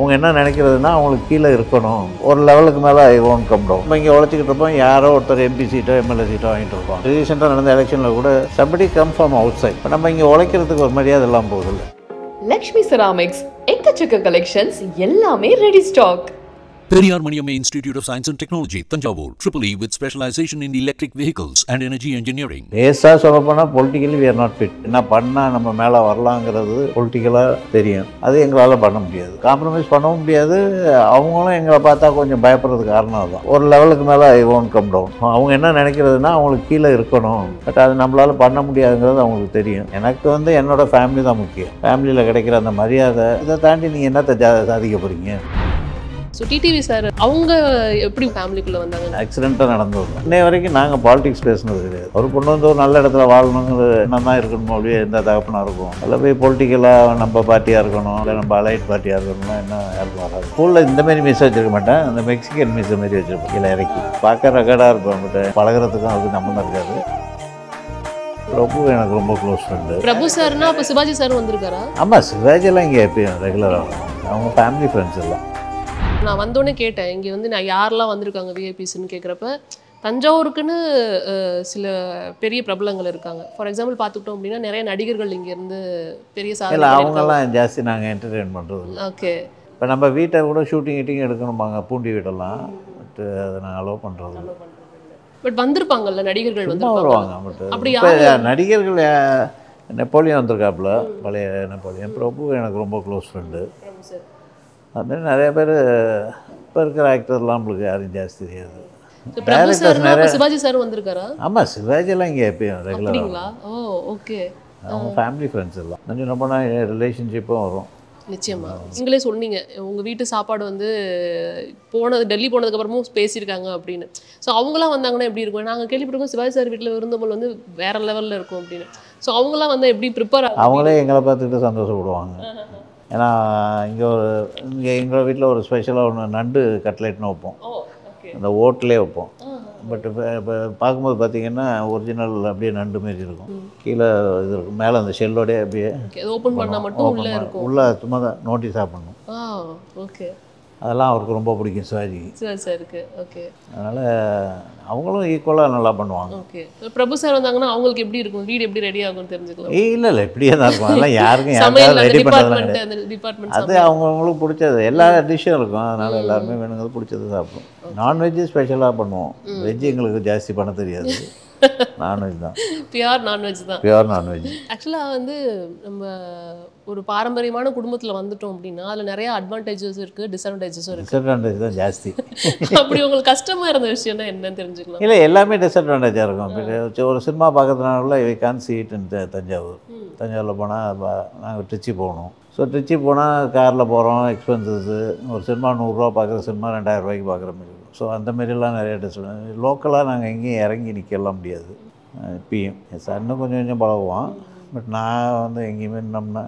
அவங்க என்ன நினைக்கிறதுனா அவங்களுக்கு கீழே இருக்கணும், ஒரு லெவலுக்கு மேலே ஐ ஒன்ட் கம் டவுன். நம்ம இங்கே உழைச்சிக்கிட்டு இருப்போம், யாரோ ஒருத்தர் எம்பி சீட்டோ எம்எல்ஏ சீட்டோ வாங்கிட்டு இருப்போம். ரீசெண்டாக நடந்த எலெக்ஷனில் கூட somebody come from outside. இப்போ நம்ம இங்கே உழைக்கிறதுக்கு ஒரு மரியாதை எல்லாம் போகுது. லக்ஷ்மி செராமிக்ஸ் எக்கச்சக்க கலெக்ஷன்ஸ், எல்லாமே ready stock. Periyar Maniamma Institute of Science and Technology, Tanjavur, EEE with specialization in electric vehicles and energy engineering. பேஸாக சொல்லப்போனால் politically we are not fit. என்ன பண்ணால் நம்ம மேலே வரலாங்கிறது பொலிட்டிக்கலாக தெரியும், அது எங்களால் பண்ண முடியாது, காம்ப்ரமைஸ் பண்ணவும் முடியாது. அவங்களும் எங்களை பார்த்தா கொஞ்சம் பயப்படுறதுக்கு காரணம் தான், ஒரு லெவலுக்கு மேலே ஐ ஒன்ட் கம் டவுன். அவங்க என்ன நினைக்கிறதுனா அவங்களுக்கு கீழே இருக்கணும், பட் அது நம்மளால் பண்ண முடியாதுங்கிறது அவங்களுக்கு தெரியும். எனக்கு என்னோடய ஃபேமிலி தான் முக்கியம். ஃபேமிலியில் கிடைக்கிற அந்த மரியாதை, இதை தாண்டி நீங்கள் என்னத்தை சாதிக்க போகிறீங்க? ஸோ டிடிவி சார் அவங்க எப்படி ஃபேமிலிக்குள்ளே வந்தாங்க? ஆக்சிடெண்ட்டாக நடந்தது. இன்னை வரைக்கும் நாங்கள் பாலிடிக்ஸ் பேசுனது கிடையாது. ஒரு பொண்ணு ஒரு நல்ல இடத்துல வாழணுங்கிற எண்ணம் தான் இருக்கணும், மொழியே எந்த தகப்பனாக இருக்கும். அதில் போய் பொலிட்டிக்கலாக நம்ம பார்ட்டியாக இருக்கணும், இல்லை நம்ம அலைட் பார்ட்டியாக இருக்கணும்னா என்ன யாருக்கும் வராது. ஸ்கூலில் இந்தமாரி மிஸ் வச்சுருக்க மாட்டேன், அந்த மெக்சிகன் மிஸ் மாரி வச்சுருப்பேன். கீழே இறக்கி பார்க்க ரெக்கார்டாக இருப்பேன், பட் பழகிறதுக்கும் அதுக்கு நம்ம தான் இருக்காது. பிரபு எனக்கு ரொம்ப க்ளோஸ் ஃப்ரெண்டு. பிரபு சார்னா அப்போ சிவாஜி சார் வந்திருக்காரா? ஆமாம், சிவாஜியெல்லாம் இங்கே எப்பயும் ரெகுலராக அவங்க ஃபேமிலி ஃப்ரெண்ட்ஸ் எல்லாம். நான் வந்தோடனே கேட்டேன், இங்கே நான் யாரெல்லாம் வந்திருக்காங்க விஐபிஸ்ன்னு கேட்குறப்ப தஞ்சாவூருக்குன்னு சில பெரிய பிரபலங்கள் இருக்காங்க. ஃபார் எக்ஸாம்பிள் பார்த்துக்கிட்டோம் அப்படின்னா நிறைய நடிகர்கள் இங்கேருந்து பெரிய இல்லை அவங்கெல்லாம் ஜாஸ்தி நாங்கள் என்டர்டெயின் பண்ணுறது. ஓகே, இப்போ நம்ம வீட்டை கூட ஷூட்டிங் எடுக்கணும்பாங்க, பூண்டி வீட்டெல்லாம், பட் அதை நாங்கள் அலோவ் பண்ணுறது. பட் வந்திருப்பாங்கல்ல நடிகர்கள் வருவாங்க. பட் அப்படி நடிகர்கள் நெப்போலியன் வந்திருக்காப்புல, பழைய நெப்போலியன். பிரபு எனக்கு ரொம்ப க்ளோஸ் ஃப்ரெண்டு. அது நிறைய பேர் இப்போ இருக்கிற ஆக்டர்லாம் நம்மளுக்கு யாரும் ஜாஸ்தி தெரியாது. சிவாஜி சார் வந்திருக்காரா? ஆமாம், சிவாஜியெல்லாம் இங்கே எப்பயும் ரெகுலராக. ஓ ஓகே, அவங்க ஃபேமிலி ஃப்ரெண்ட்ஸ் எல்லாம் கொஞ்சம் ரொம்ப ரிலேஷன்ஷிப்பும் வரும். நிச்சயமா. நீங்களே சொன்னீங்க உங்கள் வீட்டு சாப்பாடு டெல்லி போனதுக்கப்புறமும் பேசியிருக்காங்க அப்படின்னு. ஸோ அவங்களாம் வந்தாங்கன்னா எப்படி இருக்கும்? நாங்கள் கேள்விப்பட்டிருக்கோம் சிவாஜி சார் வீட்டில் விருந்தோம்பல் வேற லெவலில் இருக்கும் அப்படின்னு. ஸோ அவங்களாம் எப்படி ப்ரிப்பேர் அவங்களே எங்களை பார்த்துக்கிட்டு சந்தோஷப்படுவாங்க. ஏன்னா இங்கே எங்கள் வீட்டில் ஒரு ஸ்பெஷலாக ஒன்று நண்டு கட்லெட்னு வைப்போம், அந்த ஓட்டிலே வைப்போம். பட் இப்போ பார்க்கும்போது பார்த்தீங்கன்னா ஒரிஜினல் அப்படியே நண்டு மாரி இருக்கும், கீழே இது இருக்கும், மேலே அந்த ஷெல்லோடே அப்படியே ஓப்பன் பண்ணால் மட்டும் உள்ளே சும்மா தான் நோட்டி சாப்பிடணும். ஓகே, அதெல்லாம் அவருக்கு ரொம்ப பிடிக்கும் சிவாஜி சாருக்கு. ஓகே, அதனால் அவங்களும் ஈக்குவலாக நல்லா பண்ணுவாங்க. ஓகே, பிரபு சார் வந்தாங்கன்னா அவங்களுக்கு எப்படி இருக்கும், வீடு எப்படி ரெடி ஆகும்னு தெரிஞ்சுக்கலாம். இல்லை இப்படியே தான் இருக்கும், அதெல்லாம் யாருக்கும் ரெடி பண்ணுறதுலாம் அது அவங்களுக்கு பிடிச்சது. எல்லா டிஷ்ஷும் இருக்கும், அதனால் எல்லாருமே வேணுங்கிறது பிடிச்சது சாப்பிடும். நான்வெஜ்ஜு ஸ்பெஷலாக பண்ணுவோம், வெஜ்ஜு எங்களுக்கு ஜாஸ்தி பண்ண தெரியாது, நான்வெஜ் தான், பியூர் நான்வெஜ் தான். Pure non veg. ஆக்சுவலாக நம்ம ஒரு பாரம்பரியமான குடும்பத்தில் வந்துட்டோம் அப்படின்னா அதில் நிறைய அட்வான்டேஜஸ் இருக்குது, டிஸ்அட்வான்டேஜஸும் இருக்குது. டிஸ்அட்வான்டேஜ் தான் ஜாஸ்தி. அப்படி உங்களுக்கு கஷ்டமாக இருந்த விஷயம்னா என்னன்னு தெரிஞ்சுக்கலாம். இல்லை, எல்லாமே டிஸ்அட்வான்டேஜாக இருக்கும். ஒரு சினிமா பார்க்கறதுனால we can see it in Thanjavur. தஞ்சாவூரில் போனால் நாங்கள் திருச்சி போகணும். ஸோ திருச்சி போனால் காரில் போகிறோம், எக்ஸ்பென்சஸ்ஸு. ஒரு சினிமா 100 ரூபா பார்க்குற சினிமா 2000 ரூபாய்க்கு பார்க்குற மாதிரி இருக்கும். ஸோ அந்த மாரிலாம் நிறைய டிஸ்அட்வான்டேஜ். லோக்கலாக நாங்கள் எங்கேயும் இறங்கி நிற்கலாம் முடியாது. இப்பயும் என் சன்னு கொஞ்சம் பழகுவான், பட் நான் எங்கேயுமே நின்னோம்னா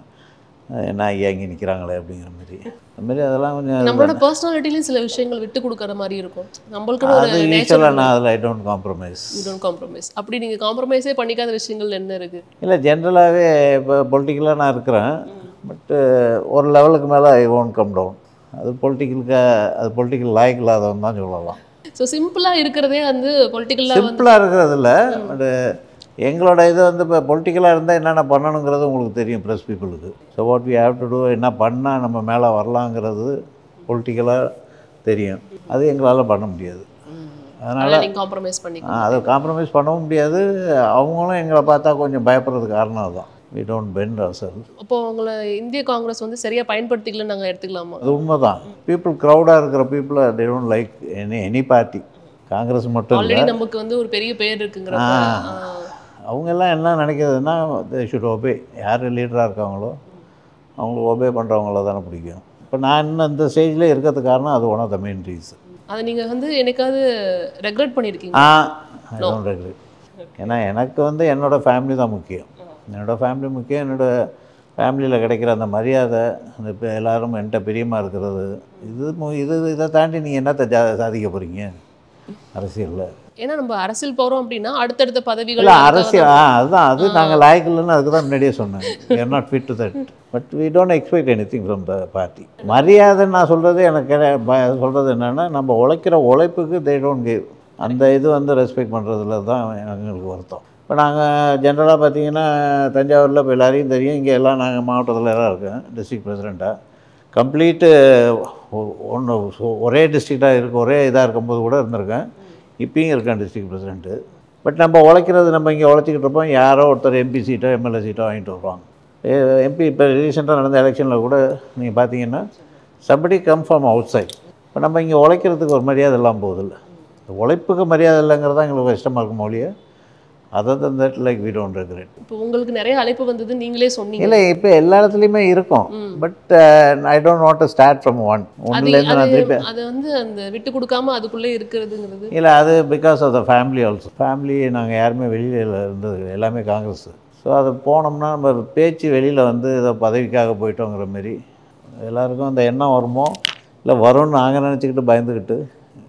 என்ன ஐயா இங்கே நிற்கிறாங்களே அப்படிங்கிற மாதிரி, அதுமாரி அதெல்லாம் கொஞ்சம் நம்மளோட பர்சனாலிட்டிலையும் சில விஷயங்கள் விட்டு கொடுக்குற மாதிரி இருக்கும். நம்மளுக்கு அது யூஸ்வலாக நான் அதில் ஐ டோன்ட் காம்ப்ரமைஸ். அப்படி நீங்கள் காம்ப்ரமைஸே பண்ணிக்காத விஷயங்கள் என்ன இருக்குது? இல்லை, ஜென்ரலாகவே இப்போ பொலிட்டிக்கலாக நான் இருக்கிறேன், பட்டு ஒரு லெவலுக்கு மேலே ஐ ஒன்ட் கம் டவுன். அது பொலிட்டிக்கல் லாய்க்கு இல்லாதவன் தான் சொல்லலாம். ஸோ சிம்பிளாக இருக்கிறதே பொலிட்டிக்கலாக சிம்பிளாக இருக்கிறதில்ல, பட் எங்களோட இது இப்போ பொலிட்டிக்கலாக இருந்தால் என்னென்ன பண்ணணுங்கிறது உங்களுக்கு தெரியும், ப்ரெஸ் பீப்புளுக்கு. So what we have to do, என்ன பண்ணால் நம்ம மேலே வரலாங்கிறது பொலிட்டிக்கலாக தெரியும், அது எங்களால் பண்ண முடியாது. அதனால் காம்ப்ரமைஸ் பண்ணி அதை காம்ப்ரமைஸ் பண்ணவும் முடியாது. அவங்களும் எங்களை பார்த்தா கொஞ்சம் பயப்படுறதுக்கு காரணம் அதுதான். we don't bend ourselves. அப்போ உங்களை இந்திய காங்கிரஸ் சரியாக பயன்படுத்திக்கலன்னு நாங்கள் எடுத்துக்கலாமா? அது உண்மை தான். பீப்புள் க்ரௌடாக இருக்கிற பீப்புளை they don't like any party. Congress மட்டும் ஆல்ரெடி நமக்கு ஒரு பெரிய பேர் இருக்குங்கிற அவங்கெல்லாம் என்ன நினைக்கிறதுனா they should obey. யார் லீடராக இருக்காங்களோ அவங்களுக்கு ஒபே பண்ணுறவங்கள தானே பிடிக்கும். இப்போ நான் இன்னும் இந்த ஸ்டேஜில் இருக்கிறதுக்கு காரணம் அது one of the main reason. அதை நீங்கள் என்னைக்காவது ரெக்ரெட் பண்ணியிருக்கீங்க? I don't regret. ஏன்னா எனக்கு என்னோடய ஃபேமிலி தான் முக்கியம். என்னோடய ஃபேமிலி முக்கியம். என்னோடய ஃபேமிலியில் கிடைக்கிற அந்த மரியாதை, அந்த இப்போ எல்லோரும் என்கிட்ட பிரியமாக இருக்கிறது, இதை தாண்டி நீங்கள் என்னத்தை சாதிக்க போகிறீங்க? அரசியலில். ஏன்னா நம்ம அரசியல் போகிறோம் அப்படின்னா அடுத்தடுத்த பதவிகள் இல்லை அரசியல் அதுதான் அது நாங்கள் லாய்க்கு இல்லைன்னு அதுக்கு தான் முன்னாடியே சொன்னேன். we are not fit to that, but we don't expect anything from the party. மரியாதைன்னு நான் சொல்கிறது எனக்கு சொல்கிறது என்னென்னா, நம்ம உழைக்கிற உழைப்புக்கு they don't give. அந்த இது வந்து ரெஸ்பெக்ட் பண்ணுறதுல தான் எங்களுக்கு வருத்தம். இப்போ நாங்கள் ஜென்ரலாக பார்த்தீங்கன்னா தஞ்சாவூரில் இப்போ எல்லாரையும் தெரியும், இங்கே எல்லாம் நாங்கள் மாவட்டத்தில் எல்லாம் இருக்கேன் டிஸ்ட்ரிக்ட் பிரசிடெண்ட்டாக. கம்ப்ளீட்டு ஒரே டிஸ்ட்ரிக்டாக இருக்குது, ஒரே இதாக இருக்கும்போது கூட இருந்திருக்கேன், இப்பயும் இருக்கேன் டிஸ்ட்ரிக்ட் பிரசிடெண்ட்டு. பட் நம்ம உழைக்கிறது நம்ம இங்கே உழைச்சிக்கிட்டு இருப்போம், யாரோ ஒருத்தர் எம்பி சீட்டோ எம்எல்ஏ சீட்டோ வாங்கிட்டு வருவாங்க. எம்பி இப்போ ரீசெண்டாக நடந்த எலெக்ஷனில் கூட நீங்கள் பார்த்தீங்கன்னா somebody come from outside. இப்போ நம்ம இங்கே உழைக்கிறதுக்கு ஒரு மரியாதை இல்லாமல் போகுதில்ல, உழைப்புக்கு மரியாதை இல்லைங்கிறது தான் எங்களுக்கு கஷ்டமாக இருக்கும் மொழியை. Other than that like we don't regret. இப்போ உங்களுக்கு நிறைய அழைப்பு வந்தது நீங்களே சொன்னீங்க. இல்லை இப்போ எல்லா இடத்துலையுமே இருக்கும், but I don't want to start from ஒன்லேருந்து நான் திருப்பி அது வந்து அந்த விட்டு கொடுக்காம அதுக்குள்ளே இருக்கிறதுங்கிறது. இல்லை அது because of the family also. Family நாங்கள் யாருமே வெளியில் இருந்தது எல்லாமே காங்கிரஸ். ஸோ அது போனோம்னா நம்ம பேச்சு வெளியில் வந்து இதை பதவிக்காக போயிட்டோங்கிற மாரி எல்லாருக்கும் அந்த எண்ணம் வருமோ இல்லை வரும்னு நாங்கள் நினச்சிக்கிட்டு பயந்துக்கிட்டு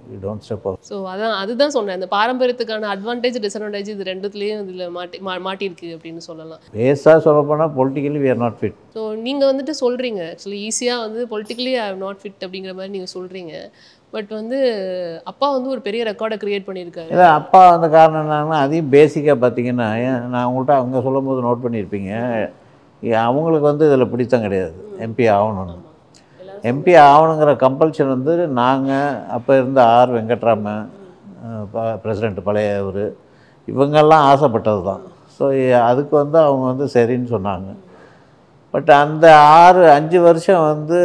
we don't step out. So அதுதான் சொன்னேன், இந்த பாரம்பரியத்துக்கான அட்வான்டேஜ் டிஸ்அட்வான்டேஜ் இது ரெண்டுத்துலேயும் இதில் மாட்டியிருக்கு அப்படின்னு சொல்லலாம். பேஸாக சொல்லப்போனால் politically we are not fit. So நீங்கள் வந்துட்டு சொல்கிறீங்க ஆக்சுவலி ஈஸியாக வந்து politically I am not fit அப்படிங்கிற மாதிரி நீங்கள் சொல்கிறீங்க. பட் வந்து அப்பா வந்து ஒரு பெரிய ரெக்கார்டை க்ரியேட் பண்ணியிருக்காரு. இல்லை அப்பா அந்த காரணம் என்னன்னா, அதையும் பேசிக்காக பார்த்தீங்கன்னா நான் உங்கள்கிட்ட அவங்க சொல்லும் போது நோட் பண்ணியிருப்பீங்க, அவங்களுக்கு வந்து இதில் பிடித்தம் கிடையாது எம்பி ஆகணும்னு. எம்பி ஆகணுங்கிற கம்பல்ஷன் வந்து நாங்கள் அப்போ இருந்த ஆர் வெங்கட்ராமன் பிரசிடெண்ட் பழைய அவர் இவங்கெல்லாம் ஆசைப்பட்டது தான். ஸோ அதுக்கு வந்து அவங்க வந்து சரின்னு சொன்னாங்க. பட் அந்த 5 வருஷம் வந்து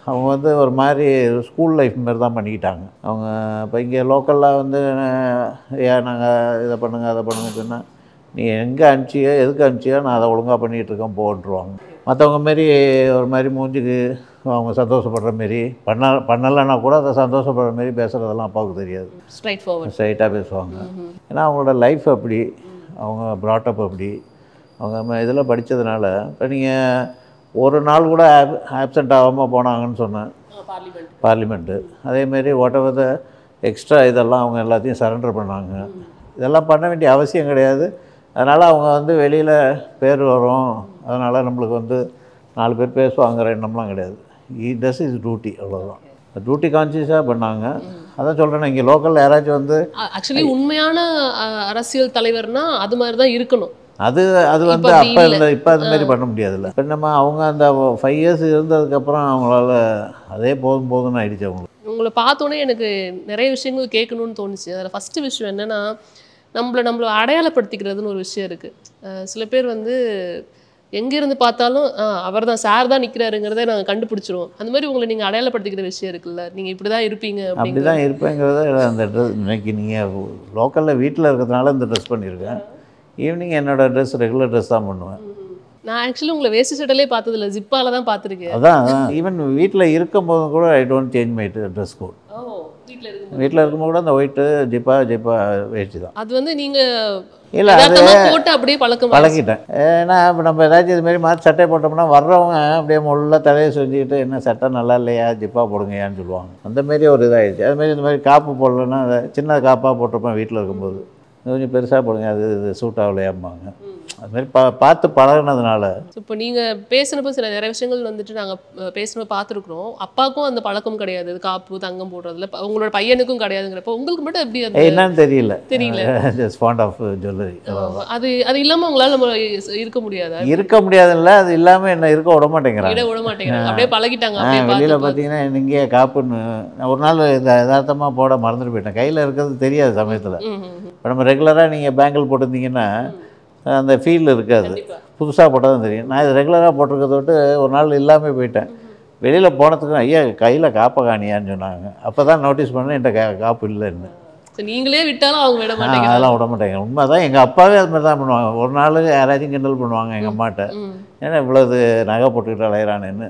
அவங்க வந்து ஒரு மாதிரி ஸ்கூல் லைஃப் மாரி தான் பண்ணிக்கிட்டாங்க. அவங்க இப்போ இங்கே லோக்கலில் வந்து ஏன் நாங்கள் இதை பண்ணுங்கள் அதை பண்ணுங்கன்னு சொன்னால், நீ எங்கே அனுப்பிச்சியோ எதுக்கு அனுப்பிச்சியோ நான் அதை ஒழுங்காக பண்ணிகிட்ருக்கேன் போன்றுவாங்க. மற்றவங்க மாரி ஒரு மாதிரி மூஞ்சுக்கு அவங்க சந்தோஷப்படுற மாரி பண்ணலைன்னா கூட அதை சந்தோஷப்படுற மாரி பேசுகிறதெல்லாம் அப்பாவுக்கு தெரியாது. ஸ்ட்ரைட்டாக பேசுவாங்க. ஏன்னா அவங்களோட லைஃப் அப்படி, அவங்க ப்ராட்டப் அப்படி, அவங்க இதில் படித்ததுனால. இப்போ நீங்கள் ஒரு நாள் கூட ஆப்சண்ட் ஆகாமல் போனாங்கன்னு சொன்னேன் பார்லிமெண்ட்டு. அதேமாரி வாட் எக்ஸ்ட்ரா இதெல்லாம் அவங்க எல்லாத்தையும் சரண்டர் பண்ணாங்க. இதெல்லாம் பண்ண வேண்டிய அவசியம் கிடையாது. அதனால் அவங்க வந்து வெளியில் பேர் வரும், அதனால் நம்மளுக்கு வந்து 4 பேர் பேசுவாங்கிற எண்ணம்லாம் கிடையாது. டஸ் இஸ் டியூட்டி, அவ்வளோதான். டியூட்டி கான்சியஸாக பண்ணாங்க. அதான் சொல்கிறேன், இங்கே லோக்கலில் யாராச்சும் வந்து ஆக்சுவலி உண்மையான அரசியல் தலைவர்னா அது மாதிரி தான் இருக்கணும். அது வந்து அப்போ இப்போ அது மாதிரி பண்ண முடியாதுல்ல. இப்போ நம்ம அவங்க அந்த 5 இயர்ஸ் இருந்ததுக்கப்புறம் அவங்களால அதே போதும்னு ஆகிடுச்சு அவங்களுக்கு. உங்களை பார்த்தோன்னே எனக்கு நிறைய விஷயங்கள் கேட்கணும்னு தோணுச்சு. அதில் ஃபஸ்ட்டு விஷயம் என்னென்னா, நம்மளை அடையாளப்படுத்திக்கிறதுன்னு ஒரு விஷயம் இருக்குது. சில பேர் வந்து எங்கேருந்து பார்த்தாலும் அவர் தான் சார் தான் நிற்கிறாருங்கிறத நாங்கள் கண்டுபிடிச்சிருவோம். அந்த மாதிரி உங்களை நீங்கள் அடையாளப்படுத்திக்கிற விஷயம் இருக்குல்ல, நீங்கள் இப்படி தான் இருப்பீங்க அப்படி தான் இருப்பேங்கிறத அந்த ட்ரெஸ் இன்னைக்கு நீங்கள் லோக்கலில் வீட்டில் இருக்கிறதுனால இந்த ட்ரெஸ் பண்ணியிருக்கேன். ஈவினிங் என்னோடய ட்ரெஸ் ரெகுலர் ட்ரெஸ் தான் பண்ணுவேன். நான் ஆக்சுவலி உங்களை வேஸ்ட் ஷர்ட்டிலே பார்த்ததில்ல, ஜிப்பால தான் பார்த்துருக்கேன். அதான் ஈவன் வீட்டில் இருக்கும்போது கூட I don't change my dress code. வீட்டில் இருக்கும்போது கூட அந்த ஒயிட்டு ஜிப்பா வேஷ்டி தான். அது வந்து நீங்கள் இல்லை அது போட்டு அப்படியே பழக்கிட்டேன். ஏன்னா இப்போ நம்ம ஏதாச்சும் இதுமாரி மாற்றி சட்டை போட்டோம்னா வர்றவங்க அப்படியே முள்ள தலையை செஞ்சுக்கிட்டு என்ன சட்டை நல்லா இல்லையா ஜிப்பா போடுங்கயான்னு சொல்லுவாங்க. அந்தமாரி ஒரு இதாகிடுச்சு. அதுமாரி இந்த மாதிரி காப்பு போடலன்னா சின்ன காப்பாக போட்டிருப்பேன் வீட்டில் இருக்கும்போது, கொஞ்சம் பெருசாக போடுங்க அது சூட் ஆகலையாம்பாங்க. அதுமாதிரி பார்த்து பழகினதுனால. இப்போ நீங்கள் பேசினப்போ சில நிறைய விஷயங்கள் வந்துட்டு நாங்கள் பேசினப்போ பார்த்துருக்குறோம். அப்பாவுக்கும் அந்த பழக்கம் கிடையாது, காப்பு தங்கம் போடுறதுல. உங்களோட பையனுக்கும் கிடையாதுங்கிறப்போ உங்களுக்கு மட்டும் எப்படி அது என்னன்னு தெரியல. Just fond of jewellery. அது இல்லாமல் உங்களால் நம்ம இருக்க முடியாதுல்ல. அது இல்லாமல் என்ன இருக்க விட மாட்டேங்கிறாங்க. அப்படியே பழகிட்டாங்க. வெளியில் பார்த்தீங்கன்னா இங்கே காப்புன்னு ஒரு நாள் யதார்த்தமாக போட மறந்துட்டு போயிட்டேன். கையில் இருக்கிறது தெரியாது சமயத்தில். இப்போ நம்ம ரெகுலராக நீங்கள் பேங்கிள் போட்டிருந்தீங்கன்னா அந்த ஃபீல் இருக்காது, புதுசாக போட்டால் தான் தெரியும். நான் இது ரெகுலராக போட்டிருக்கிறத விட்டு ஒரு நாள் இல்லாமல் போயிட்டேன். வெளியில் போனதுக்கு ஐயா கையில் காப்பை காணியான்னு சொன்னாங்க. அப்போ தான் நோட்டீஸ் பண்ணேன் என்கிட்ட காப்பு இல்லைன்னு. நீங்களே விட்டாலும் அவங்க விட மாட்டாங்க. அதெல்லாம் விட மாட்டாங்க. உண்மை தான். எங்கள் அப்பாவே அது மாதிரி தான் பண்ணுவாங்க. ஒரு நாள் யாராச்சும் கிண்டல் பண்ணுவாங்க எங்கள் அம்மாட்ட, ஏன்னா இவ்வளவு நகை போட்டுக்கிட்டு அலையிறானேன்னு.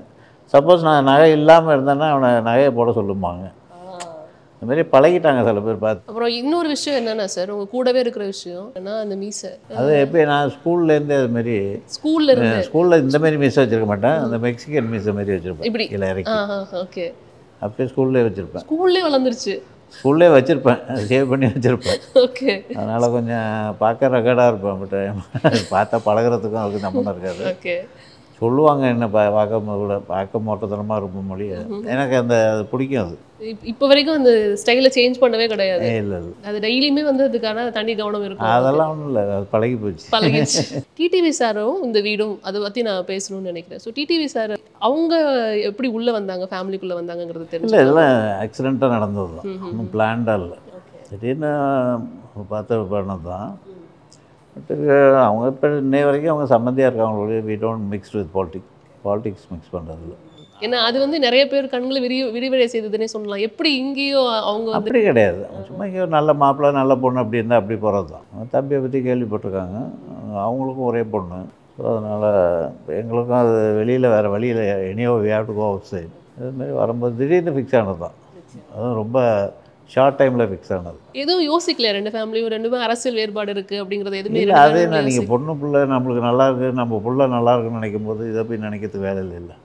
சப்போஸ் நான் நகை இல்லாமல் இருந்தேன்னா அவனை நகையை போட சொல்லுவாங்க. இந்த மாதிரி பழகிட்டாங்க சில பேர் பார்த்து. அப்புறம் இன்னொரு விஷயம் என்னன்னா சார், உங்கள் கூடவே இருக்கிற விஷயம் ஏன்னா அந்த மீசை. அது எப்படி நான் ஸ்கூல்லேருந்தே அதுமாரி ஸ்கூலில் இந்த மாதிரி மீசை வச்சுருக்க மாட்டேன். அந்த மெக்சிகன் மீசை மாதிரி வச்சுருப்பேன். இப்படி இல்லை இறக்கி. ஓகே. அப்படியே ஸ்கூல்லே வச்சுருப்பேன். ஸ்கூல்லே வளர்ந்துருச்சு. ஸ்கூல்லே வச்சுருப்பேன், சேவ் பண்ணி வச்சுருப்பேன். ஓகே. அதனால் கொஞ்சம் பார்க்க ரெக்கார்டாக இருப்பேன். பட் பார்த்தா பழகிறதுக்கும் அதுக்கு நம்மளும் இருக்காது. ஓகே. சொல்லுவாங்க என்ன பார்க்க மோட்டத்தனமாக இருக்கும் மொழி. எனக்கு அந்த அது பிடிக்கும். அது இப்போ வரைக்கும் அந்த ஸ்டைலை சேஞ்ச் பண்ணவே கிடையாது. இல்லை இல்லை, அது டெய்லியுமே வந்து அதுக்கான தனி கவனம் இருக்கும். அதெல்லாம் ஒன்றும் இல்லை, அது பழகி போச்சு. பழகிடுச்சு. டிடிவி சாரும் இந்த வீடும் அதை பற்றி நான் பேசணும்னு நினைக்கிறேன். ஸோ டிடிவி சார் அவங்க எப்படி உள்ளே வந்தாங்க, ஃபேமிலிக்குள்ளே வந்தாங்கங்கிறது தெரிஞ்சு? இல்லை, இதெல்லாம் ஆக்சிடெண்ட்டாக நடந்தது தான், ஒன்றும் பிளான்டாக இல்லை. திடீர்னு பார்த்து பண்ணது தான். பட் அவங்க இப்போ இன்னை வரைக்கும் அவங்க சம்மந்தியாக இருக்காங்க. We don't mixed with politics mix பண்ணுறதில்ல. ஏன்னா அது வந்து நிறைய பேர் கண்களை விரிவடை செய்ததுன்னே சொல்லலாம். எப்படி இங்கேயோ அவங்க அப்படி கிடையாது. சும்மா இங்கே நல்ல மாப்பிள்ளை நல்ல பொண்ணு அப்படி இருந்தால் அப்படி போகிறது தான். அவங்க தம்பியை பற்றி கேள்விப்பட்டிருக்காங்க, அவங்களுக்கும் ஒரே பொண்ணு. ஸோ அதனால் எங்களுக்கும் அது வெளியில் வேறு வழியில் எனியோ we have to go outside. அதுமாரி வரும்போது திடீர்னு ஃபிக்ஸ் ஆனது தான். அதுவும் ரொம்ப ஷார்ட் டைமில் ஃபிக்ஸ் ஆனது. எதுவும் யோசிக்கல ரெண்டு ஃபேமிலியும், ரெண்டுமே அரசியல் வேறுபாடு இருக்குது அப்படிங்கிறது எதுவுமே இல்லை. அதே என்ன, நீங்கள் பொண்ணு பிள்ளை நம்மளுக்கு நல்லா இருக்குது, நம்ம பிள்ளை நல்லா இருக்குன்னு நினைக்கும் போது இதை போய் நினைக்கிறதுக்கு வேலை இல்லை.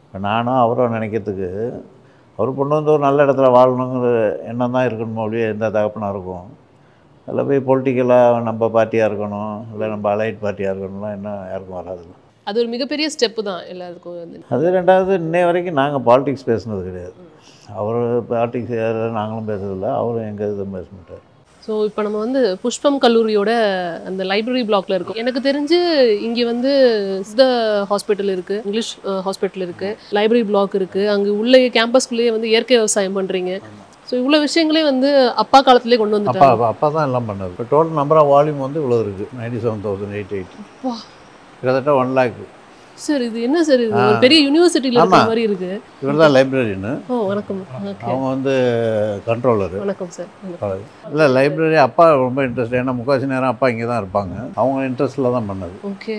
இப்போ நானும் அவரும் நினைக்கிறதுக்கு, அவர் பொண்ணு வந்து ஒரு நல்ல இடத்துல வாழணுங்கிற எண்ணம் தான் இருக்கணுமோ அப்படியே எந்த தகப்பனாக இருக்கும். அதில் போய் பொலிட்டிக்கலாக நம்ம பார்ட்டியாக இருக்கணும், இல்லை நம்ம அலைட் பார்ட்டியாக இருக்கணும்லாம் என்ன யாருக்கும் வராதுல்ல. அது ஒரு மிகப்பெரிய ஸ்டெப்பு தான் எல்லாருக்கும் வந்து. அது ரெண்டாவது, இன்னை வரைக்கும் நாங்கள் பாலிடிக்ஸ் பேசுனது கிடையாது. அவர் பாலிடிக்ஸ் நாங்களும் பேசுறதில்ல, அவரும் எங்கள் இதுவும் பேச மாட்டார். ஸோ இப்போ நம்ம வந்து புஷ்பம் கல்லூரியோட அந்த லைப்ரரி பிளாக்ல இருக்கும். எனக்கு தெரிஞ்சு இங்கே வந்து சித்த ஹாஸ்பிட்டல் இருக்குது, இங்கிலீஷ் ஹாஸ்பிட்டல் இருக்குது, லைப்ரரி பிளாக் இருக்குது. அங்கே உள்ளே கேம்பஸ்குள்ளேயே வந்து இயற்கை விவசாயம் பண்ணுறீங்க. ஸோ இவ்வளோ விஷயங்களே வந்து அப்பா காலத்துலேயே கொண்டு வந்துட்டாங்க. அப்பா தான் எல்லாம் பண்ணார். இப்போ டோட்டல் நம்பர் ஆஃப் வால்யூம் வந்து இவ்வளோ இருக்குது, 97,880. கிட்டத்தட்ட 1 lakh. சார் இது என்ன சார், இது ஒரு பெரிய யூனிவர்சிட்டியில் இருக்கிற மாதிரி இருக்கு. இவர் தான் லைப்ரரின்னு. ஓ வணக்கம். அவங்க வந்து கண்ட்ரோலரு. வணக்கம் சார். இல்லை, லைப்ரரி அப்பா ரொம்ப இன்ட்ரெஸ்ட். ஏன்னா முக்கால்வாசி நேரம் அப்பா இங்கே தான் இருப்பாங்க. அவங்க இன்ட்ரெஸ்ட்டில் தான் பண்ணது. ஓகே.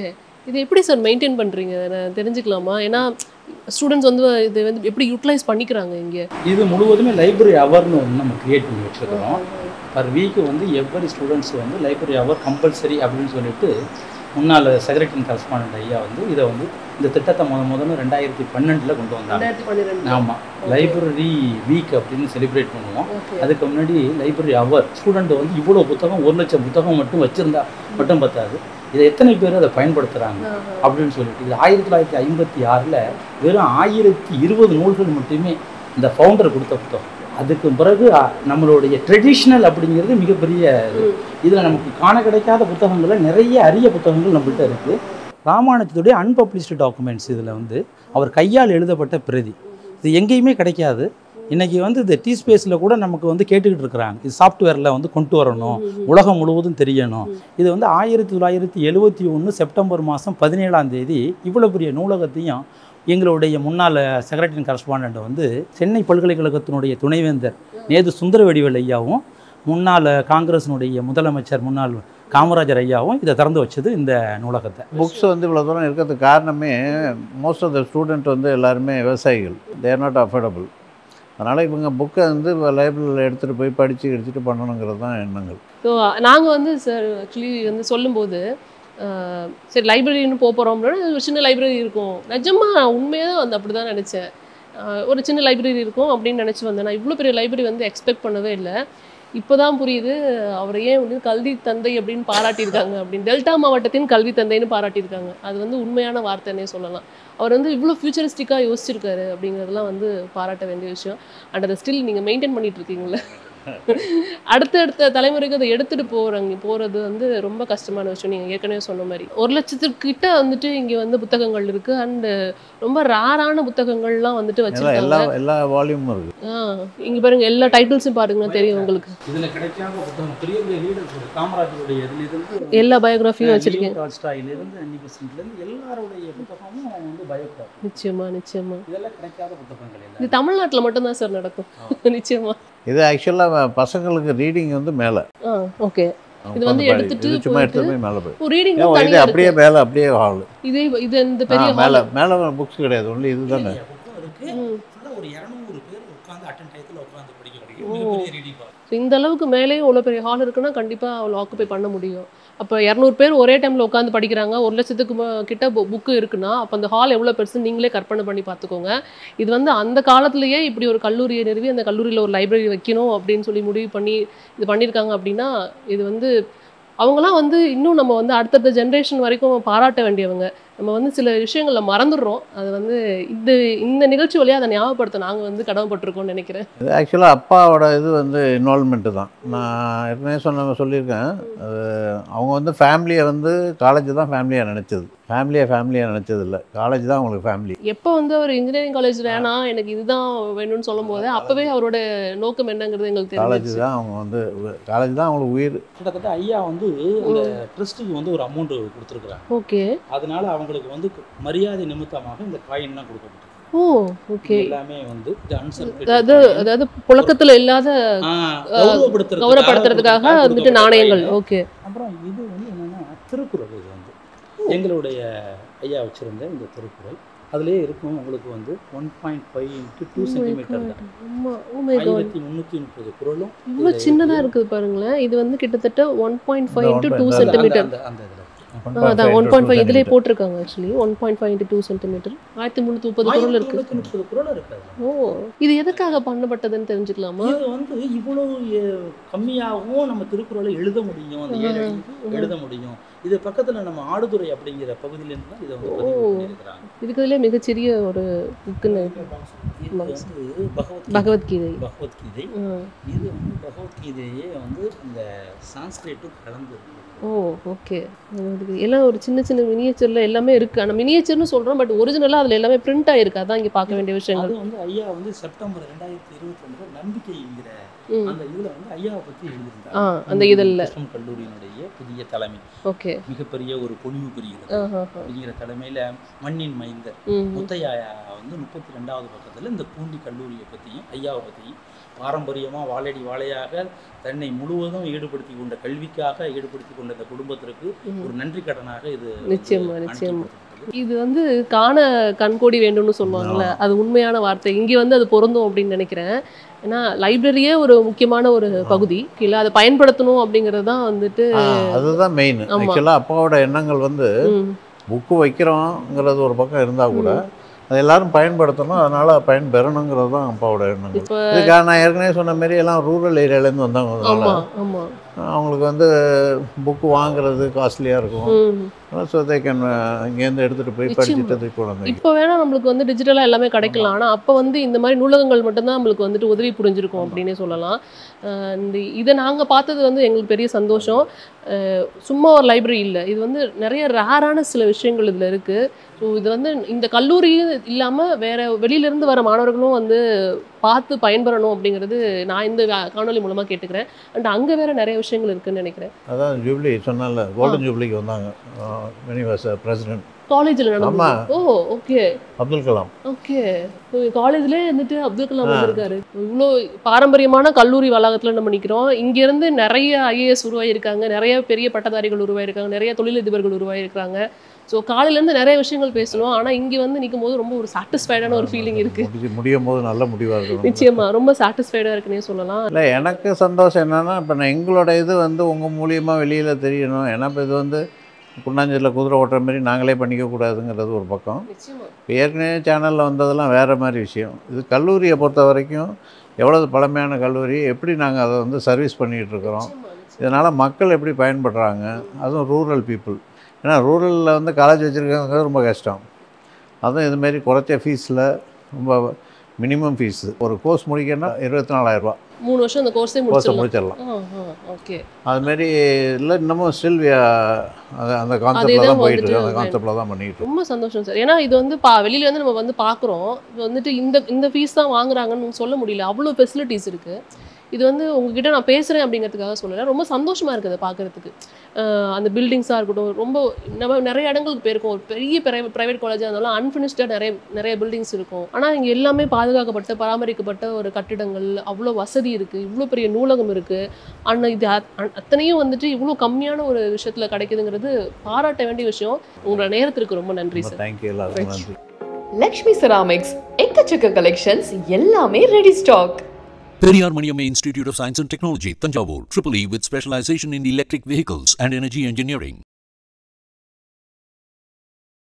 இது எப்படி சார் மெயின்டைன் பண்ணுறீங்க, நான் தெரிஞ்சுக்கலாமா? ஏன்னா ஸ்டூடெண்ட்ஸ் வந்து இது வந்து எப்படி யூட்டிலைஸ் பண்ணிக்கிறாங்க இங்கே? இது முழுவதுமே லைப்ரரி ஹவர்னு ஒன்று நம்ம க்ரியேட் பண்ணி வச்சுருக்கிறோம். பர் வீக்கு வந்து எவ்வரி ஸ்டூடெண்ட்ஸ் வந்து லைப்ரரி ஹவர் கம்பல்சரி அப்படின்னு சொல்லிட்டு முன்னாள் செக்ரட்டரி கரஸ்பாண்டன்ட் ஐயா வந்து இதை வந்து இந்த திட்டத்தை முதல்ல 2012 கொண்டு வந்தாங்க. 2012. ஆமாம், லைப்ரரி வீக் அப்படின்னு செலிப்ரேட் பண்ணுவோம். அதுக்கு முன்னாடி லைப்ரரி ஹவர் ஸ்டூடெண்ட் வந்து இவ்வளோ புத்தகம் 1,00,000 புத்தகம் மட்டும் வச்சுருந்தா மட்டும் பத்தாது, இதை எத்தனை பேர் அதை பயன்படுத்துகிறாங்க அப்படின்னு சொல்லிட்டு இது 1956 வெறும் 1020 நூல்கள் மட்டுமே இந்த ஃபவுண்டர் கொடுத்த புத்தகம். அதுக்கு பிறகு நம்மளுடைய ட்ரெடிஷ்னல் அப்படிங்கிறது மிகப்பெரிய இதில் நமக்கு காண கிடைக்காத புத்தகங்களில் நிறைய அரிய புத்தகங்கள் நம்மள்கிட்ட இருக்குது. ராமானுஜத்துடைய அன்பப்ளிஷ்டு டாக்குமெண்ட்ஸ் இதில் வந்து அவர் கையால் எழுதப்பட்ட பிரதி, இது எங்கேயுமே கிடைக்காது. இன்றைக்கி வந்து இந்த டி ஸ்பேஸில் கூட நமக்கு வந்து கேட்டுக்கிட்டு இருக்கிறாங்க, இது சாஃப்ட்வேரில் வந்து கொண்டு வரணும், உலகம் முழுவதும் தெரியணும். இது வந்து 1971 செப்டம்பர் மாதம் 17 இவ்வளோ பெரிய நூலகத்தையும் எங்களுடைய முன்னாள் செக்ரட்டரி கரஸ்பாண்டண்ட் வந்து சென்னை பல்கலைக்கழகத்தினுடைய துணைவேந்தர் நேது சுந்தரவடிவேல் ஐயாவும் முன்னாள் காங்கிரஸினுடைய முதலமைச்சர் முன்னாள் காமராஜர் ஐயாவும் இதை திறந்து வச்சது இந்த நூலகத்தை. புக்ஸ் வந்து இவ்வளோ தூரம் இருக்கிறதுக்கு காரணமே மோஸ்ட் ஆஃப் த ஸ்டூடெண்ட் வந்து எல்லாருமே விவசாயிகள், தே ஆர் நாட் அஃபோர்டபுள். அதனால் இவங்க புக்கை வந்து லைப்ரரியில் எடுத்துகிட்டு போய் படித்து பண்ணணுங்கிறது தான் எண்ணங்கள். ஸோ நாங்கள் வந்து சார் ஆக்சுவலி வந்து சொல்லும்போது சரி லைப்ரரின்னு போகிறோம் அப்படின்னா ஒரு சின்ன லைப்ரரி இருக்கும். நிஜமாக நான் உண்மையாக தான் வந்து அப்படி தான் நினச்சேன். ஒரு சின்ன லைப்ரரி இருக்கும் அப்படின்னு நினச்சி வந்தேன். நான் இவ்வளோ பெரிய லைப்ரரி வந்து எக்ஸ்பெக்ட் பண்ணவே இல்லை. இப்போ தான் புரியுது அவரை ஏன் வந்து கல்வி தந்தை அப்படின்னு பாராட்டியிருக்காங்க அப்படின்னு. டெல்டா மாவட்டத்தின் கல்வி தந்தைன்னு பாராட்டியிருக்காங்க. அது வந்து உண்மையான வார்த்தைன்னே சொல்லலாம். அவர் வந்து இவ்வளோ ஃபியூச்சரிஸ்டிக்காக யோசிச்சிருக்காரு அப்படிங்கிறதுலாம் வந்து பாராட்ட வேண்டிய விஷயம். அண்ட் அதை ஸ்டில் நீங்கள் மெயின்டைன் பண்ணிட்டு இருக்கீங்களே. அடுத்த தலைமுறைக்கு அதை எடுத்துகிட்டு போகிறது வந்து ரொம்ப கஷ்டமான விஷயம். நீங்கள் ஏற்கனவே சொன்ன மாதிரி 1,00,000 வந்துட்டு இங்கே வந்து புத்தகங்கள் இருக்குது. அண்டு ரொம்ப ரேரான புத்தகங்கள்லாம் வந்துட்டு வச்சுருக்காங்க. எல்லா வால்யூமும் இருக்குது. இங்கே பாருங்கள், எல்லா டைட்டில்ஸும் பாருங்கன்னா தெரியும் உங்களுக்கு. இதில் கிடைக்காத புத்தகம் பெரிய பெரிய லீடர்ஸ் காமராஜருடைய இதிலிருந்து எல்லா பயோகிராஃபியும் வச்சுருக்கேன். டால்ஸ்டாயிலிருந்து அன்னிபெசன்ட்லேருந்து எல்லாருடைய புத்தகமும் வந்து பயோகிராஃபி. நிச்சயமாக இதெல்லாம் கிடைக்காத புத்தகங்கள். இது தமிழ்நாட்டில் மட்டும்தான் சார் நடக்கும். நிச்சயமாக இது ஆக்சுவலாக பசங்களுக்கு ரீடிங் வந்து மேலே. ஓகே. இது வந்து எடுத்துட்டு சும்மா எடுத்து போய் மேலே போய் ரீடிங் இது அப்படியே மேலே அப்படியே ஹால். இது இந்த பெரிய மேலே புக்ஸ் கிடையாது, ஒன்லி இது தானே. ஃபுல்லாக ஒரு 200 பேர் உட்காந்து அட்டன் டயத்தில் உட்காந்து படிக்க முடியும். மிகப்பெரிய ரீடிங் ஹால். ஸோ இந்த அளவுக்கு மேலேயும் அவ்வளோ பெரிய ஹால் இருக்குன்னா கண்டிப்பாக அவ்வளோ ஆக்குபை பண்ண முடியும். அப்போ 200 பேர் ஒரே டைமில் உட்காந்து படிக்கிறாங்க, 1,00,000 கிட்ட புக்கு இருக்குன்னா அப்போ அந்த ஹால் எவ்வளோ பெருசுன்னு நீங்களே கற்பனை பண்ணி பார்த்துக்கோங்க. இது வந்து அந்த காலத்திலேயே இப்படி ஒரு கல்லூரியை நிறுவி அந்த கல்லூரியில் ஒரு லைப்ரரி வைக்கணும் அப்படின்னு சொல்லி முடிவு பண்ணி இது பண்ணியிருக்காங்க அப்படின்னா இது வந்து அவங்களாம் வந்து இன்னும் நம்ம வந்து அடுத்தடுத்த ஜென்ரேஷன் வரைக்கும் பாராட்ட வேண்டியவங்க. நம்ம வந்து சில விஷயங்களை மறந்துடுறோம். அது வந்து இந்த நிகழ்ச்சி வழியாக அதை ஞாபகப்படுத்த நாங்கள் வந்து கடமைப்பட்டிருக்கோம்னு நினைக்கிறேன். இது ஆக்சுவலாக அப்பாவோட இது வந்து இன்வால்மெண்ட்டு தான். நான் ஏற்கனவே சொல்லியிருக்கேன். அவங்க வந்து ஃபேமிலியை வந்து காலேஜ் தான் ஃபேமிலியாக நினச்சது. ஃபேமிலியாக நினச்சது இல்லை, காலேஜ் தான் அவங்களுக்கு ஃபேமிலி. எப்போ வந்து அவர் இன்ஜினியரிங் காலேஜ் வேணாம் எனக்கு இதுதான் வேணும்னு சொல்லும் போது அப்போவே அவரோட நோக்கம் என்னங்கிறது எங்களுக்கு காலேஜ் தெரிஞ்சிச்சு. தான் அவங்க வந்து காலேஜ் தான் அவங்களுக்கு உயிர். கிட்டத்தட்ட ஐயா வந்து இந்த ட்ரஸ்ட்டுக்கு வந்து ஒரு அமௌண்ட் கொடுத்துருக்குறாங்க. ஓகே. அதனால அவங்களுக்கு வந்து மரியாதை நிமித்தமாக இந்த காயின்லாம் கொடுக்கப்பட்டிருக்கு. ஓ ஓகே. எல்லாமே வந்து அதாவது புழக்கத்தில் இல்லாத கௌரவப்படுத்துறதுக்காக வந்துட்டு நாணயங்கள். ஓகே. அப்புறம் இது வந்து என்னன்னா திருக்குறள். இது வந்து எங்களுடைய ஐயா வச்சிருந்த இந்த திருக்குறள் அதுலேயே இருக்கும். உங்களுக்கு வந்து 1.5 × 2 சென்டிமீட்டர் தான். 1330 குறளும் இவ்வளோ சின்னதாக இருக்குது பாருங்களேன். இது வந்து கிட்டத்தட்ட 1.5 × 2 சென்டிமீட்டர். அந்த இதில் அதான் 1.5 இதுலேயே போட்டிருக்காங்க. ஆக்சுவலி 1.5 × 2 சென்டிமீட்டர் 1330 குறள் இருக்கு. 1330 குறள் இருக்காது. ஓ, இது எதுக்காக பண்ணப்பட்டதுன்னு தெரிஞ்சுக்கலாமா? இது வந்து இவ்வளவு கம்மியாகவும் நம்ம திருக்குறளை எழுத முடியும், அந்த 7 அடி எழுத முடியும். இது பக்கத்தில் நம்ம ஆடுதுறை அப்படிங்கிற பகுதியிலேருந்து தான் இதை வந்து பதிவு பண்ணியிருக்கிறாங்க. இதுக்குதுலேயே மிகச்சிறிய ஒரு புக்குன்னு இது வந்து பகவத்கீதை. இது வந்து பகவத்கீதையே வந்து இந்த சான்ஸ்கிரிட்டும் கலந்து. ஓ ஓகே. எல்லாம் ஒரு சின்ன சின்ன மினியேச்சரில் எல்லாமே இருக்குது. ஆனால் மினியேச்சர்னு சொல்கிறோம், பட் ஒரிஜினலாக அதில் எல்லாமே பிரிண்ட் ஆகிருக்கு. அதான் இங்கே பார்க்க வேண்டிய விஷயங்கள். அது வந்து ஐயா வந்து செப்டம்பர் 2022 நம்பிக்கைங்கிற அந்த இதில் வந்து ஐயாவை பற்றி எழுதியிருந்தாங்க. அந்த இதழில் கல்லூரியினுடைய புதிய தலைமை ஓகே மிகப்பெரிய ஒரு பொலிவு பெறுகிறது அப்படிங்கிற தலைமையில் மண்ணின் மைந்தர் முத்தையா வந்து 32வது பக்கத்தில் இந்த பூண்டி கல்லூரியை பற்றியும் ஐயாவை பற்றியும் பாரம்பரியமாக வாழடி வாழையாக தன்னை முழுவதும் ஈடுபடுத்தி கொண்ட கல்விக்காக ஈடுபடுத்தி கொண்ட இந்த குடும்பத்திற்கு ஒரு நன்றி கடனாக இது நிச்சயமா. இது வந்து காண கண்கோடி வேண்டும்னு சொல்லுவாங்கல்ல, அது உண்மையான வார்த்தை. இங்கே வந்து அது பொருந்தும் அப்படின்னு நினைக்கிறேன். ஏன்னா லைப்ரரியே ஒரு முக்கியமான ஒரு பகுதி இல்லை, அதை பயன்படுத்தணும் அப்படிங்கிறது தான் வந்துட்டு அதுதான் மெயின். ஆக்சுவலாக அப்பாவோட எண்ணங்கள் வந்து புக்கு வைக்கிறோங்கிறது ஒரு பக்கம் இருந்தால் கூட அது எல்லாரும் பயன்படுத்தணும், அதனால் பயன் பெறணுங்கிறது தான் அப்பாவோட எண்ணங்கள். இதுக்காக நான் ஏற்கனவே சொன்ன மாரி எல்லாம் ரூரல் ஏரியாலேருந்து வந்தவங்க, அவங்களுக்கு வந்து புக்கு வாங்குறது காஸ்ட்லியாக இருக்கும். ஸோ தே கேன் இங்கேருந்து எடுத்துகிட்டு போய் படிச்சுட்டு போகலாம். இப்போ வேணால் நம்மளுக்கு வந்து டிஜிட்டலாக எல்லாமே கிடைக்கலாம். ஆனால் அப்போ வந்து இந்த மாதிரி நூலகங்கள் மட்டும்தான் நம்மளுக்கு வந்துட்டு உதவி புரிஞ்சிருக்கும் அப்படின்னே சொல்லலாம். இதை நாங்கள் பார்த்தது வந்து எங்களுக்கு பெரிய சந்தோஷம். சும்மா ஒரு லைப்ரரி இல்லை, இது வந்து நிறைய ரேரான சில விஷயங்கள் இதில் இருக்குது. ஸோ இது வந்து இந்த கல்லூரியும் இல்லாமல் வேறு வெளியிலேருந்து வர மாணவர்களும் வந்து பார்த்து பயன்பெறணும் அப்படிங்கிறது நான் இந்த காணொலி மூலமாக கேட்டுக்கிறேன். அண்ட் அங்கே வேறு நிறைய விஷயங்கள் இருக்குதுன்னு நினைக்கிறேன். அதான் ஜூப்ளி சொன்னால கோல்டன் ஜூப்ளிக்கு வந்தாங்க பிரசிடென்ட் காலேஜில் நடந்து. ஓ ஓகே. அப்துல் கலாம். ஓகே. காலேஜ்லேயே வந்துட்டு அப்துல் கலாம் வந்திருக்காரு. இவ்வளோ பாரம்பரியமான கல்லூரி வளாகத்தில் நம்ம நிற்கிறோம். இங்கேருந்து நிறைய IAS உருவாகியிருக்காங்க, நிறைய பெரிய பட்டதாரிகள் உருவாகியிருக்காங்க, நிறைய தொழிலதிபர்கள் உருவாகியிருக்காங்க. ஸோ காலையிலேருந்து நிறைய விஷயங்கள் பேசணும், ஆனால் இங்கே வந்து நிற்கும் போது ரொம்ப ஒரு சாட்டிஸ்ஃபைடான ஒரு ஃபீலிங் இருக்குது. முடியும் போது நல்ல முடிவாக இருக்கும். நிச்சயமாக ரொம்ப சாட்டிஸ்ஃபைடாக இருக்குன்னே சொல்லலாம். இல்லை, எனக்கு சந்தோஷம் என்னென்னா இப்போ நான் எங்களோட இது வந்து உங்கள் மூலியமாக வெளியில் தெரியணும். ஏன்னா இப்போ இது வந்து குண்டாஞ்சலில் குதிரை ஓட்டுற மாதிரி நாங்களே பண்ணிக்கக்கூடாதுங்கிறது ஒரு பக்கம். இப்போ ஏற்கனவே சேனலில் வந்ததெல்லாம் வேறு மாதிரி விஷயம். இது கல்லூரியை பொறுத்த வரைக்கும் எவ்வளவு பழமையான கல்லூரி, எப்படி நாங்கள் அதை வந்து சர்வீஸ் பண்ணிகிட்ருக்குறோம், இதனால் மக்கள் எப்படி பயன்படுறாங்க, அதுவும் ரூரல் பீப்புள். ஏன்னா ரூரலில் வந்து காலேஜ் வச்சுருக்காங்கிறது ரொம்ப கஷ்டம். அதுவும் இதுமாரி குறைச்ச ஃபீஸில் ரொம்ப மினிமம் ஃபீஸு ஒரு கோர்ஸ் முடிக்கணும்னா 24,000 ரூபா. 3 வருஷம் அந்த கோர்ஸை முடிச்சிடலாம். ஓகே. அதுமாரி இல்லை, இன்னமும் ஸ்டில் அந்த கான்செப்டில் தான் போயிட்டு அந்த கான்செப்டில் தான் பண்ணிட்டு. ரொம்ப சந்தோஷம் சார். ஏன்னா இது வந்து வெளியில் வந்து நம்ம வந்து பார்க்குறோம், இது வந்துட்டு இந்த ஃபீஸ் தான் வாங்குறாங்கன்னு சொல்ல முடியல, அவ்வளோ ஃபெசிலிட்டிஸ் இருக்குது. இது வந்து உங்ககிட்ட நான் பேசுகிறேன் அப்படிங்கிறதுக்காக சொல்லலை, ரொம்ப சந்தோஷமாக இருக்குது பார்க்குறதுக்கு. அந்த பில்டிங்ஸாக இருக்கட்டும், ரொம்ப நம்ம நிறைய இடங்களுக்கு போயிருக்கோம். ஒரு பெரிய ப்ரைவேட் காலேஜாக இருந்தாலும் அன்ஃபினிஷ்டாக நிறைய பில்டிங்ஸ் இருக்கும். ஆனால் இங்கே எல்லாமே பாதுகாக்கப்பட்ட பராமரிக்கப்பட்ட ஒரு கட்டிடங்கள், அவ்வளோ வசதி இருக்குது, இவ்வளோ பெரிய நூலகம் இருக்குது. ஆனால் இது அத்தனையும் வந்துட்டு இவ்வளோ கம்மியான ஒரு விஷயத்தில் கிடைக்குதுங்கிறது பாராட்ட வேண்டிய விஷயம். உங்களோட நேரத்திற்கு ரொம்ப நன்றி சார். தேங்க்யூ. எல்லாருக்கும் நன்றி. லக்ஷ்மி செராமிக்ஸ் எக்கச்சக்க கலெக்ஷன்ஸ் எல்லாமே ready stock. Periyar Maniamma Institute of Science and Technology, Tanjavur, EEE with specialization in electric vehicles and energy engineering.